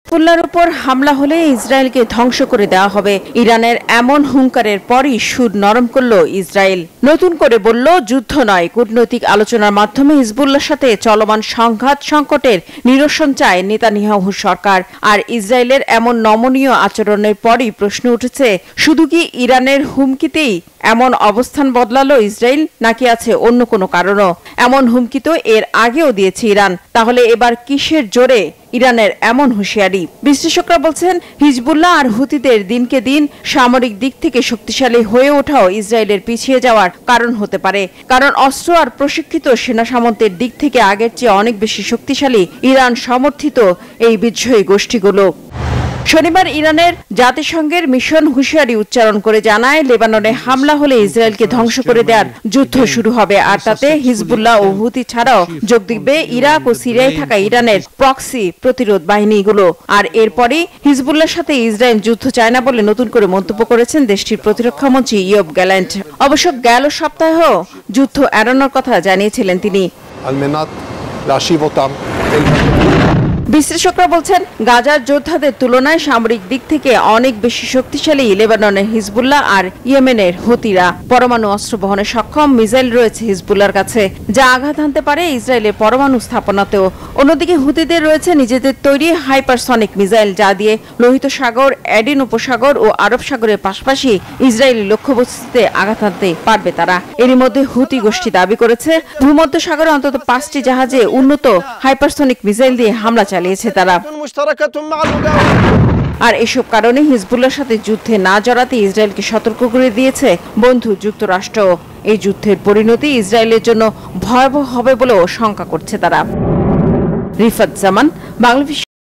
হিজবুল্লাহর উপর হামলা হলে ইসরায়েলকে ধ্বংস করে দেওয়া হবে। ইরানের এমন হুঙ্কারের পরই সুর নরম করল ইসরায়েল। নতুন করে বলল, যুদ্ধ নয়, কূটনৈতিক আলোচনার মাধ্যমে হিজবুল্লাহর সাথে চলমান সংঘাত সংকটের নিরসন চায় নেতানিয়াহু সরকার। আর ইসরায়েলের এমন নমনীয় আচরণের পরই প্রশ্ন উঠেছে, শুধু কি ইরানের হুমকিতেই এমন অবস্থান বদলালো ইসরায়েল, নাকি আছে অন্য কোনো কারণও? এমন হুমকি তো এর আগেও দিয়েছে ইরান। তাহলে এবার কিসের জোরে ইরানের এমন হুঁশিয়ারি? বিশ্লেষকরা বলছেন, হিজবুল্লাহ আর হুতিদের দিনকে দিন সামরিক দিক থেকে শক্তিশালী হয়ে ওঠাও ইসরায়েলের পিছিয়ে যাওয়ার কারণ হতে পারে। কারণ অস্ত্র আর প্রশিক্ষিত সেনা সামন্তের দিক থেকে আগের চেয়ে অনেক বেশি শক্তিশালী ইরান সমর্থিত এই বিদ্রোহী গোষ্ঠীগুলো। শনিবার ইরানের জাতিসংঘের মিশন হুঁশিয়ারি উচ্চারণ করে জানায়, লেবাননে হামলা হলে ইসরায়েলকে ধ্বংস করে দেওয়ার যুদ্ধ শুরু হবে। আর তাতে হিজবুল্লাহ ও হুতি ছাড়াও যোগ দিবে ইরাক ও সিরিয়ায় থাকা ইরানের প্রক্সি প্রতিরোধ বাহিনীগুলো। আর এরপরই হিজবুল্লাহর সাথে ইসরায়েল যুদ্ধ চায় না বলে নতুন করে মন্তব্য করেছেন দেশটির প্রতিরক্ষা মন্ত্রী ইয়োব গ্যালান্ট। অবশ্য গেল সপ্তাহেও যুদ্ধ এড়ানোর কথা জানিয়েছিলেন তিনি। বিশ্লেষকরা বলছেন, গাজার যোদ্ধাদের তুলনায় সামরিক দিক থেকে অনেক বেশি শক্তিশালী লেবাননের হিজবুল্লাহ আর ইয়েমেনের হুতিরা। পরমাণু অস্ত্র বহনে সক্ষম মিসাইল রয়েছে হিজবুল্লাহর কাছে, যা আঘাত হানতে পারে ইসরায়েলের পরমাণু স্থাপনাতেও। অন্যদিকে হুতিদের রয়েছে নিজেদের তৈরি হাইপারসনিক মিসাইল, যা দিয়ে লোহিত সাগর, এডেন উপসাগর ও আরব সাগরের পাশাপাশি ইসরায়েলি লক্ষ্যবস্তুতে আঘাত হানতে পারবে তারা। এরই মধ্যে হুতি গোষ্ঠী দাবি করেছে, ভূমধ্য সাগরে অন্তত 5টি জাহাজে উন্নত হাইপারসনিক মিসাইল দিয়ে হামলা চালিয়েছে তারা। আর এসব কারণে হিজবুল্লাহর সাথে যুদ্ধে না জড়াতে ইসরায়েলকে সতর্ক করে দিয়েছে বন্ধু যুক্তরাষ্ট্র। এই যুদ্ধের পরিণতি ইসরায়েলের জন্য ভয়াবহ হবে বলেও শঙ্কা করছে তারা। রিফাত জামান, বাংলাদেশ।